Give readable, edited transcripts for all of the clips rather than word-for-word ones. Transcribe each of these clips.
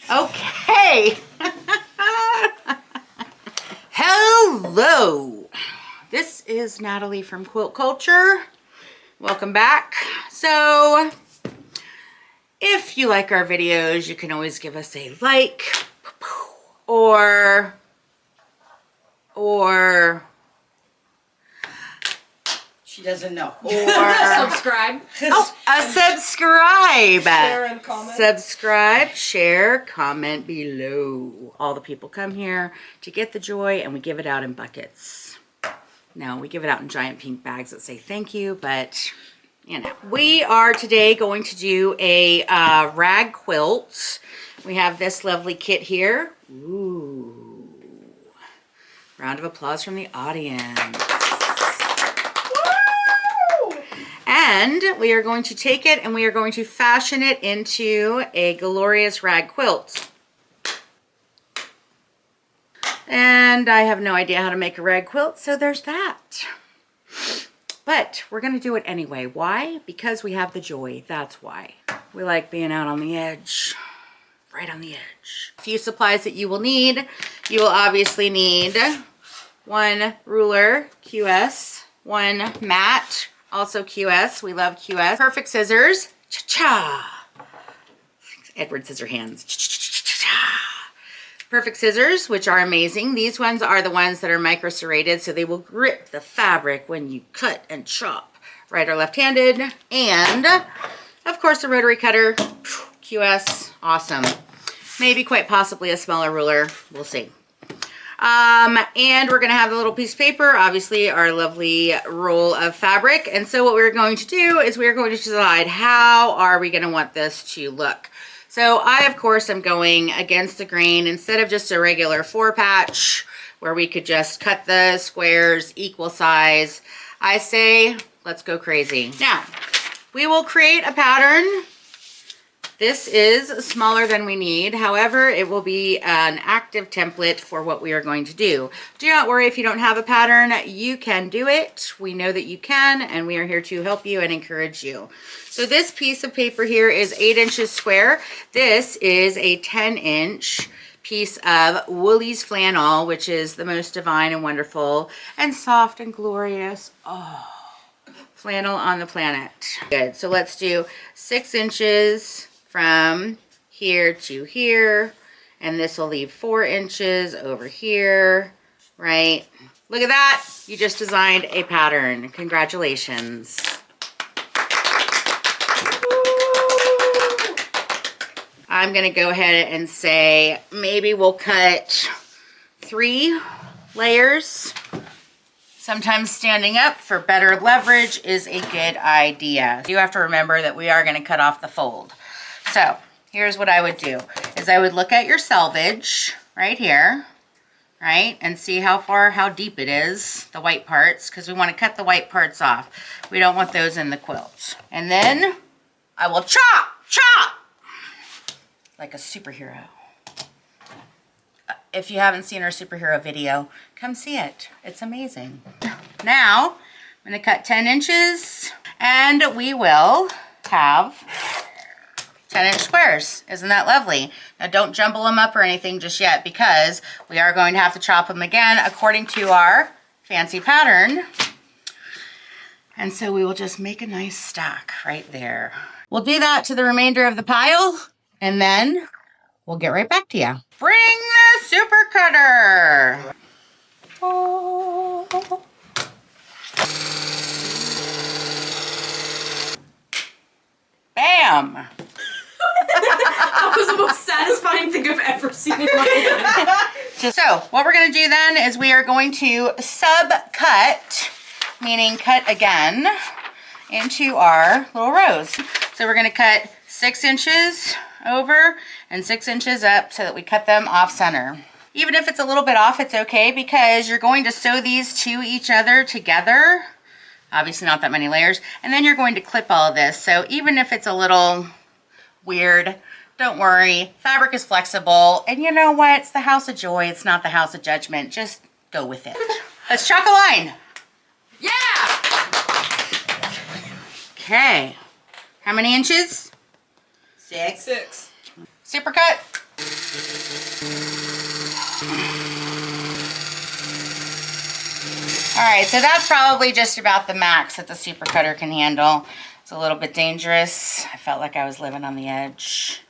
Okay. Hello. This is Natalie from Quilt Culture. Welcome back. So, if you like our videos, you can always give us a like or she doesn't know. Or subscribe. Oh, a subscribe. Share and comment. Subscribe, share, comment below. All the people come here to get the joy, and we give it out in buckets. No, we give it out in giant pink bags that say thank you, but you know. We are today going to do a rag quilt. We have this lovely kit here. Ooh. Round of applause from the audience. And we are going to take it and we are going to fashion it into a glorious rag quilt. And I have no idea how to make a rag quilt, so there's that. But we're going to do it anyway. Why? Because we have the joy. That's why. We like being out on the edge. Right on the edge. A few supplies that you will need. You will obviously need one ruler, QS, one mat, also QS. We love QS. Perfect scissors. Cha-cha. Edward Scissorhands. Cha-cha-cha-cha. Perfect scissors, which are amazing. These ones are the ones that are micro serrated, so they will grip the fabric when you cut and chop. Right or left-handed. And, of course, a rotary cutter. QS. Awesome. Maybe quite possibly a smaller ruler. We'll see. And we're going to have a little piece of paper, obviously our lovely roll of fabric. And so what we're going to do is we're going to decide how are we going to want this to look. So I, of course, am going against the grain. Instead of just a regular 4-patch where we could just cut the squares equal size, I say let's go crazy. Now, we will create a pattern. This is smaller than we need. However, it will be an active template for what we are going to do. Do not worry if you don't have a pattern. You can do it. We know that you can, and we are here to help you and encourage you. So this piece of paper here is 8 inches square. This is a 10-inch piece of Woolies flannel, which is the most divine and wonderful and soft and glorious. Oh, flannel on the planet. Good. So let's do 6 inches from here to here, and this will leave 4 inches over here, right? Look at that. You just designed a pattern. Congratulations. I'm going to go ahead and say maybe we'll cut 3 layers. Sometimes standing up for better leverage is a good idea. You have to remember that we are going to cut off the fold. So here's what I would do, is I would look at your selvage right here, right? And see how deep it is, the white parts, because we want to cut the white parts off. We don't want those in the quilt. And then I will chop, chop, like a superhero. If you haven't seen our superhero video, come see it. It's amazing. Now, I'm going to cut 10 inches, and we will have 10-inch squares. Isn't that lovely? Now don't jumble them up or anything just yet, because we are going to have to chop them again according to our fancy pattern. And so we will just make a nice stack right there. We'll do that to the remainder of the pile, and then we'll get right back to you. Bring the super cutter. Oh. Bam. That was the most satisfying thing I've ever seen in my life. So what we're going to do then is we are going to sub-cut, meaning cut again, into our little rows. So we're going to cut 6 inches over and 6 inches up so that we cut them off center. Even if it's a little bit off, it's okay, because you're going to sew these to each other together. Obviously not that many layers. And then you're going to clip all of this. So even if it's a little weird, don't worry. Fabric is flexible. And you know what? It's the house of joy. It's not the house of judgment. Just go with it. Let's chalk a line. Yeah! Okay. How many inches? 6. Six. Super cut. All right, so that's probably just about the max that the super cutter can handle. It's a little bit dangerous. I felt like I was living on the edge.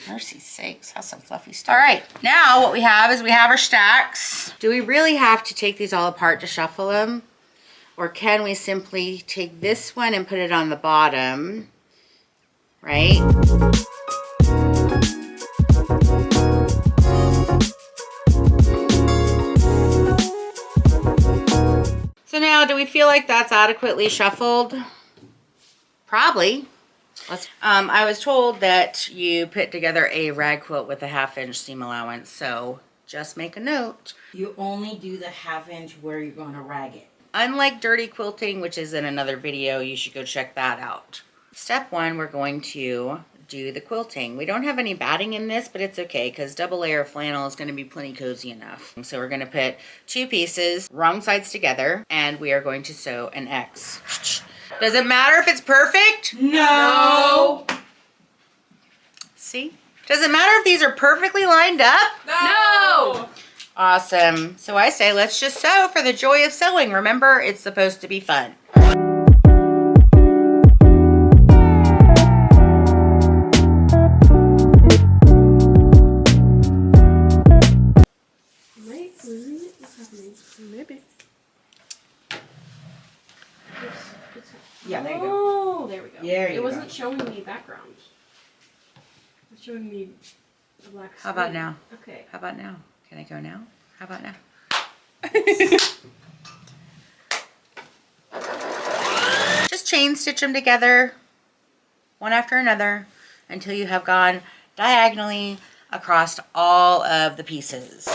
Mercy sakes, have some fluffy stuff. All right, now what we have is we have our stacks. Do we really have to take these all apart to shuffle them? Or can we simply take this one and put it on the bottom, right? So now, do we feel like that's adequately shuffled? Probably. I was told that you put together a rag quilt with a 1/2 inch seam allowance, so just make a note. You only do the 1/2 inch where you're going to rag it. Unlike dirty quilting, which is in another video, you should go check that out. Step 1, we're going to do the quilting. We don't have any batting in this, but it's okay because double layer of flannel is going to be plenty cozy enough. So we're going to put 2 pieces, wrong sides together, and we are going to sew an X. Does it matter if it's perfect? No. See? Does it matter if these are perfectly lined up? No! Awesome. So I say let's just sew for the joy of sewing. Remember, it's supposed to be fun. Am I losing it? What's happening? Maybe. Yeah, there you go. Oh, there we go. There you it wasn't go. showing me background. It was showing me a black screen. How about now? Okay. How about now? Can I go now? How about now? Just chain stitch them together, one after another, until you have gone diagonally across all of the pieces.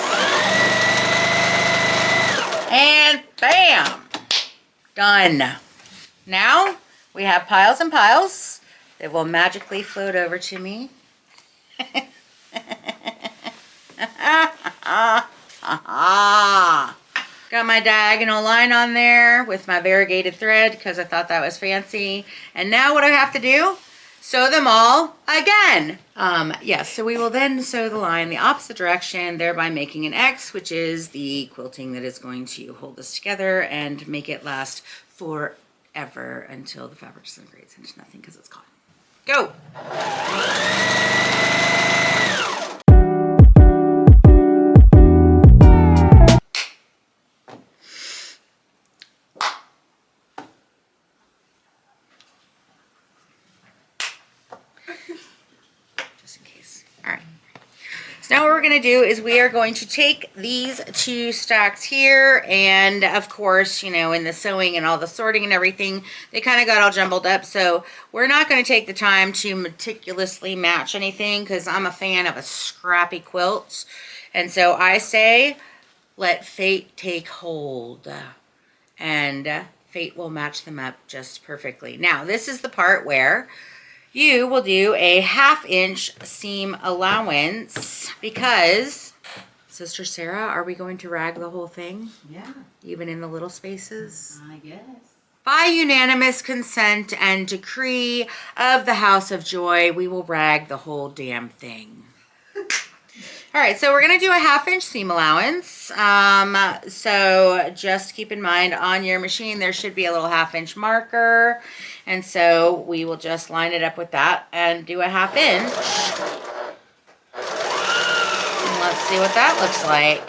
And bam! Done. Now we have piles and piles that will magically float over to me. Got my diagonal line on there with my variegated thread because I thought that was fancy. And now what do I have to do? Sew them all again. Yes, so we will then sew the line the opposite direction, thereby making an X, which is the quilting that is going to hold this together and make it last forever until the fabric disintegrates into nothing because it's cotton. Go! Just in case. All right. So now what we're going to do is we are going to take these 2 stacks here, and of course, you know, in the sewing and all the sorting and everything, they kind of got all jumbled up. So we're not going to take the time to meticulously match anything because I'm a fan of a scrappy quilt. And so I say, let fate take hold, and fate will match them up just perfectly. Now, this is the part where you will do a 1/2 inch seam allowance because, Sister Sarah, are we going to rag the whole thing? Yeah, Even in the little spaces? I guess. By unanimous consent and decree of the House of Joy, we will rag the whole damn thing. All right, so we're going to do a 1/2 inch seam allowance. So just keep in mind on your machine, there should be a little 1/2 inch marker. And so we will just line it up with that and do a 1/2 inch. And let's see what that looks like.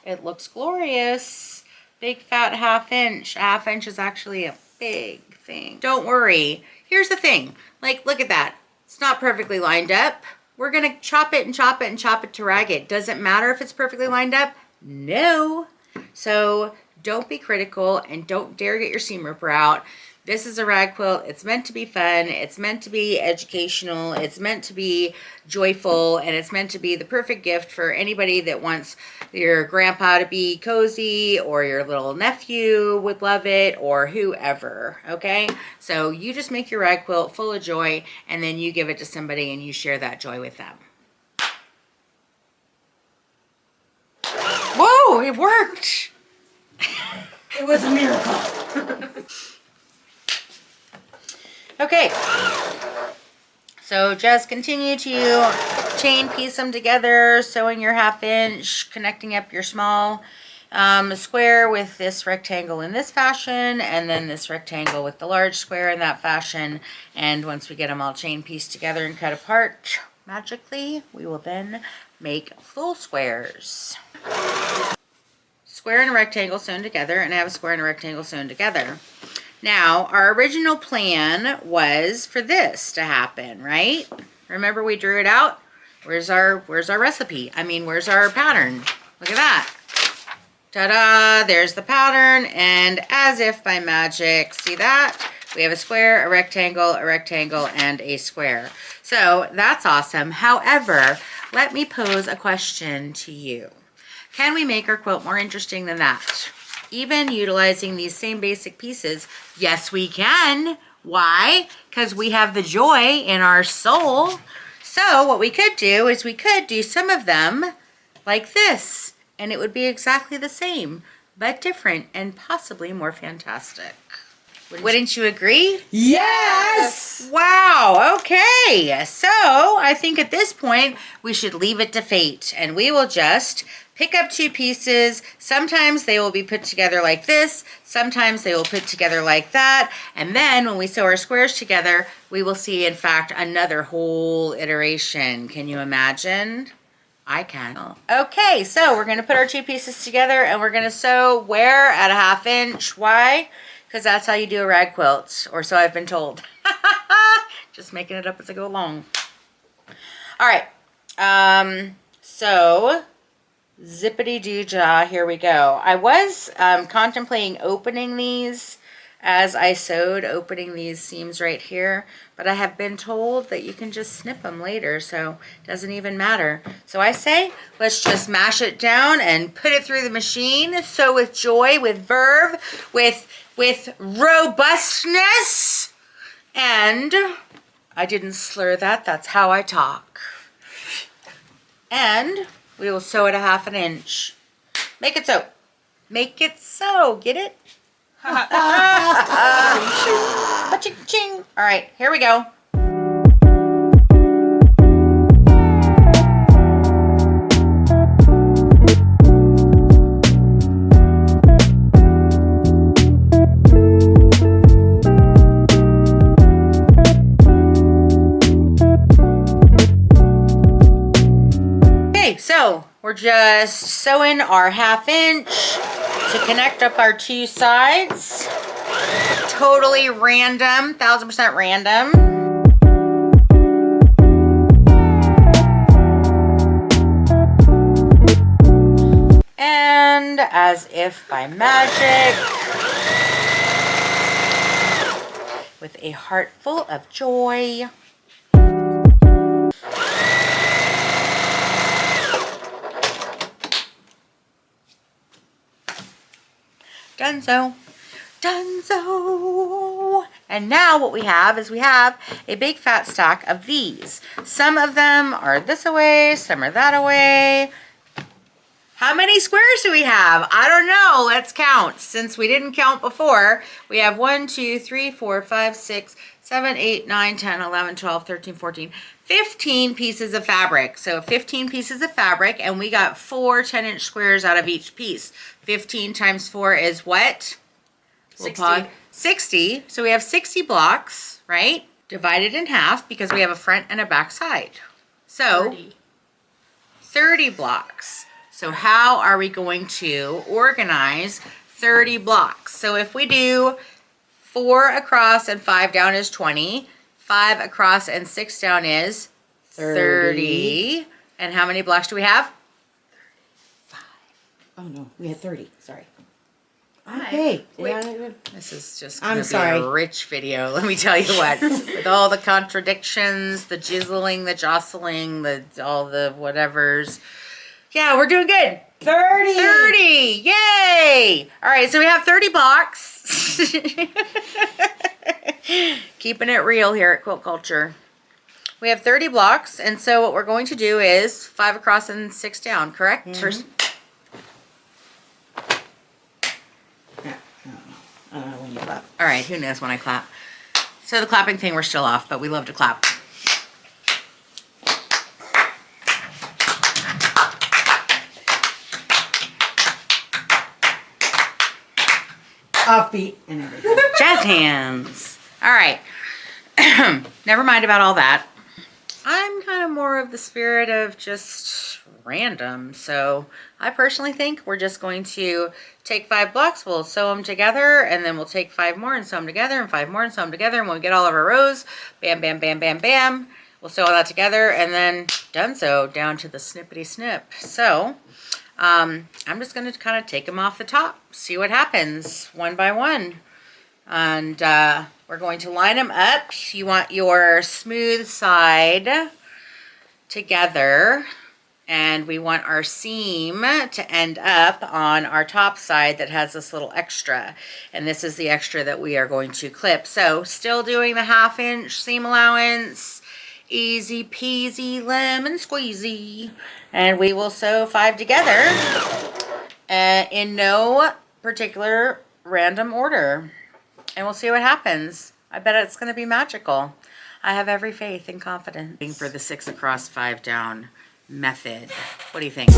It looks glorious. Big fat 1/2 inch. 1/2 inch is actually a big thing. Don't worry. Here's the thing. Like, look at that. It's not perfectly lined up. We're going to chop it and chop it and chop it to rag it. Does it matter if it's perfectly lined up? No. So don't be critical and don't dare get your seam ripper out. This is a rag quilt. It's meant to be fun. It's meant to be educational. It's meant to be joyful. And it's meant to be the perfect gift for anybody that wants your grandpa to be cozy, or your little nephew would love it, or whoever. Okay? So you just make your rag quilt full of joy, and then you give it to somebody and you share that joy with them. Whoa, it worked. It was a miracle. Okay, so just continue to chain piece them together, sewing your 1/2 inch, connecting up your small square with this rectangle in this fashion, and then this rectangle with the large square in that fashion. And once we get them all chain pieced together and cut apart, magically, we will then make full squares. Square and a rectangle sewn together, and I have a square and a rectangle sewn together. Now, our original plan was for this to happen, right? Remember we drew it out? Where's our recipe? I mean, where's our pattern? Look at that. Ta-da, there's the pattern, and as if by magic, see that? We have a square, a rectangle, and a square. So that's awesome. However, let me pose a question to you. Can we make our quilt more interesting than that? Even utilizing these same basic pieces? Yes, we can. Why? Because we have the joy in our soul. So what we could do is we could do some of them like this, and it would be exactly the same, but different and possibly more fantastic. Wouldn't you agree? Yes! Wow, okay. So I think at this point we should leave it to fate, and we will just pick up 2 pieces. Sometimes they will be put together like this, sometimes they will put together like that, and then when we sew our squares together, we will see, in fact, another whole iteration. Can you imagine? I can. Okay, so we're gonna put our 2 pieces together, and we're gonna sew where? At a 1/2 inch. Why? Because that's how you do a rag quilt, or so I've been told. Just making it up as I go along. All right, so zippity-doo-dah, here we go. I was contemplating opening these as I sewed, opening these seams right here, but I have been told that you can just snip them later, so it doesn't even matter. So I say, let's just mash it down and put it through the machine. Sew with joy, with verve, with robustness, and I didn't slur that, that's how I talk. And we will sew it a 1/2 inch. Make it so. Make it so. Get it? Ching. All right, here we go. So we're just sewing our 1/2 inch to connect up our 2 sides. Totally random, 1000% random. And as if by magic, with a heart full of joy, Dunzo. And now what we have is we have a big fat stack of these. Some of them are this away, some are that away. How many squares do we have? I don't know. Let's count. Since we didn't count before, we have 1, 2, 3, 4, 5, 6, 7, 8, 9, 10, 11, 12, 13, 14, 15 pieces of fabric. So 15 pieces of fabric, and we got 4 10-inch squares out of each piece. 15 times 4 is what? 60. 60. So we have 60 blocks, right? Divided in half because we have a front and a back side. So 30 blocks. So how are we going to organize 30 blocks? So if we do 4 across and 5 down is 20. 5 across and 6 down is 30. And how many blocks do we have? 5. Oh no, we had 30. Sorry. Five. Okay. Wait. Yeah, This is just I'm going to be sorry. a rich video, let me tell you what. With all the contradictions, the jizzling, the jostling, all the whatevers. Yeah, we're doing good. 30. 30. Yay. All right, so we have 30 blocks. Keeping it real here at Quilt Culture. We have 30 blocks, and so what we're going to do is 5 across and 6 down, correct? Mm-hmm. I don't know when you clap. All right, who knows when I clap. So the clapping thing, we're still off, but we love to clap. offbeat and everything. Jazz hands. All right. Never mind about all that. I'm kind of more of the spirit of just random. So I personally think we're just going to take 5 blocks, we'll sew them together, and then we'll take 5 more and sew them together, and 5 more and sew them together. And when we get all of our rows, bam, bam, bam, bam, bam, we'll sew all that together, and then done so down to the snippety snip. So I'm just going to kind of take them off the top, see what happens one by one. And we're going to line them up. You want your smooth side together, and we want our seam to end up on our top side that has this little extra, and this is the extra that we are going to clip. So still doing the 1/2 inch seam allowance, easy peasy lemon squeezy, and we will sew 5 together in no particular random order. And we'll see what happens. I bet it's going to be magical. I have every faith and confidence. For the 6 across 5 down method. What do you think?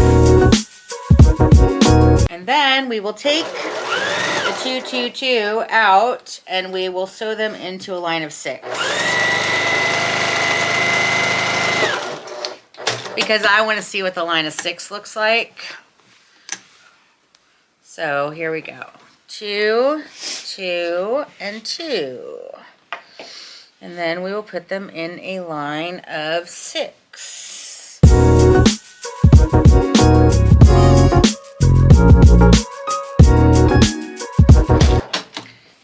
And then we will take the 2, 2, 2 out, and we will sew them into a line of 6. Because I want to see what the line of 6 looks like. So here we go. 2, 2, and 2. And then we will put them in a line of 6.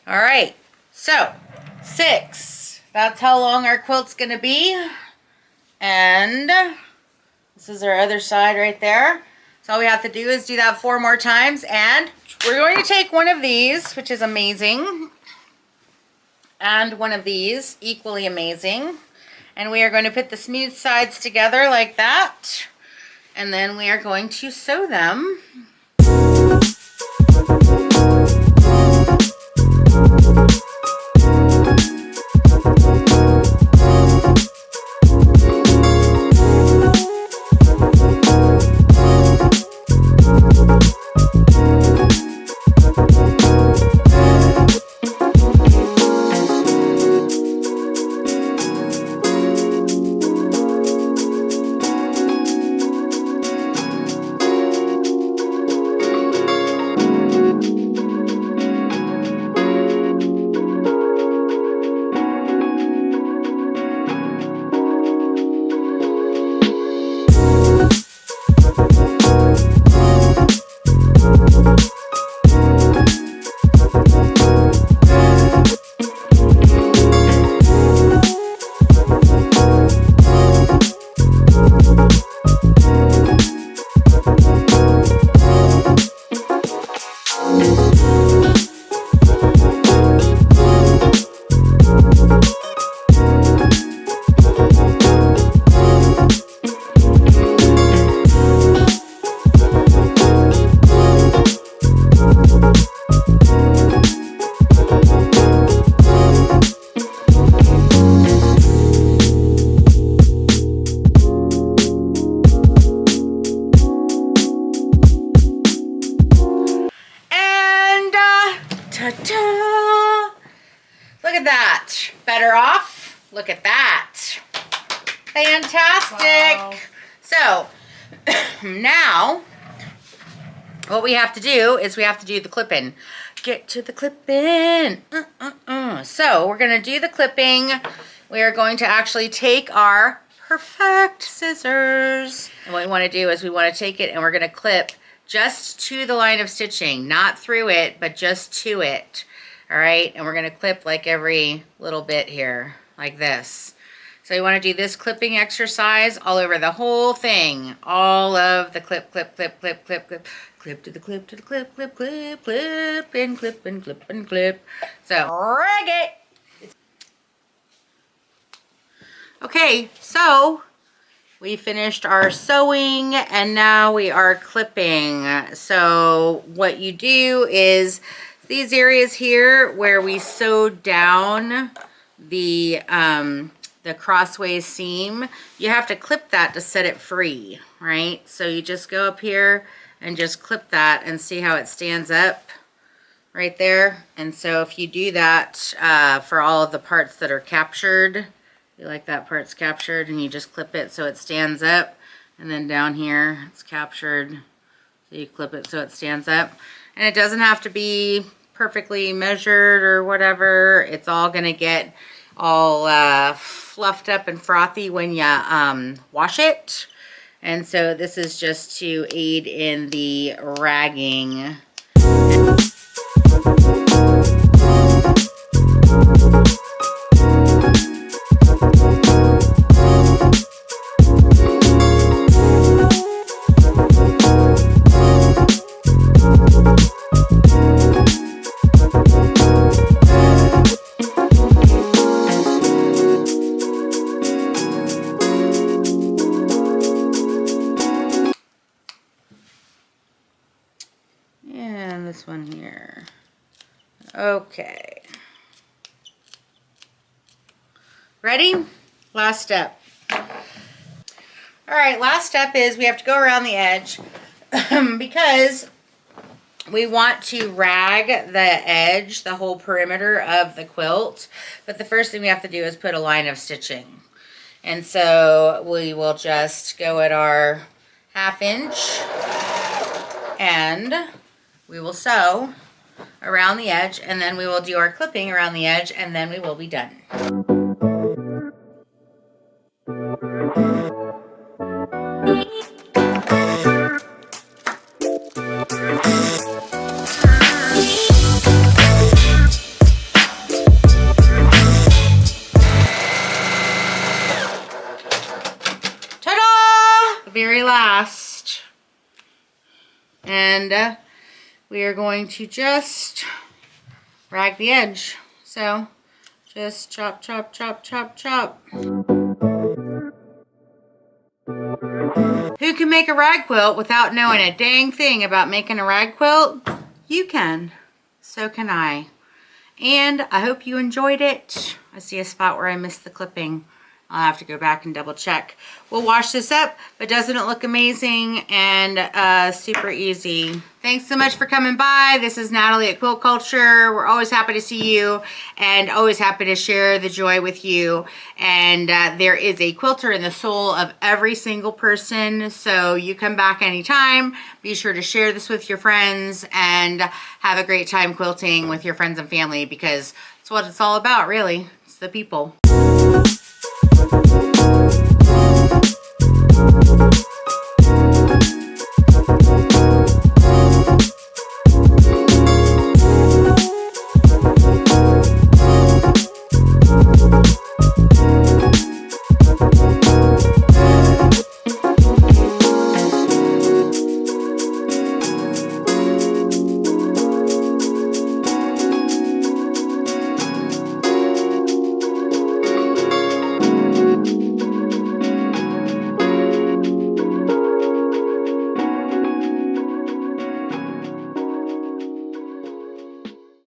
All right, so 6. That's how long our quilt's going to be. And this is our other side right there. So all we have to do is do that 4 more times, and we're going to take one of these, which is amazing, and one of these, equally amazing, and we are going to put the smooth sides together like that, and then we are going to sew them. Ta-da! Look at that. Better off? Look at that. Fantastic. Wow. So, now, what we have to do is we have to do the clipping. Get to the clipping. So, we're going to do the clipping. We are going to actually take our perfect scissors. And what we want to do is we want to take it and we're going to clip just to the line of stitching, not through it, but just to it. All right, and we're going to clip like every little bit here, like this. So you want to do this clipping exercise all over the whole thing. All of the clip, clip, clip, clip, clip, clip, clip to the clip, to the clip, clip, clip, clip, and clip, and clip, and clip. So, rag it! Okay, so we finished our sewing and now we are clipping. So what you do is these areas here where we sewed down the crossways seam, you have to clip that to set it free, right? So you just go up here and just clip that and see how it stands up right there. And so if you do that for all of the parts that are captured, you like that part's captured, and you just clip it so it stands up. And then down here it's captured, so you clip it so it stands up. And it doesn't have to be perfectly measured or whatever. It's all gonna get all fluffed up and frothy when you wash it. And so this is just to aid in the ragging. And this one here. Okay. Ready? Last step. All right, last step is we have to go around the edge because we want to rag the edge, the whole perimeter of the quilt. But the first thing we have to do is put a line of stitching. And so we will just go at our 1/2 inch and we will sew around the edge, and then we will do our clipping around the edge, and then we will be done. Ta-da! The very last. And we are going to just rag the edge. So just chop, chop, chop, chop, chop. Who can make a rag quilt without knowing a dang thing about making a rag quilt? You can. So can I. And I hope you enjoyed it. I see a spot where I missed the clipping. I'll have to go back and double check. We'll wash this up, but doesn't it look amazing and super easy? Thanks so much for coming by. This is Natalie at Quilt Culture. We're always happy to see you and always happy to share the joy with you. And there is a quilter in the soul of every single person. So you come back anytime. Be sure to share this with your friends and have a great time quilting with your friends and family, because it's what it's all about, really. It's the people.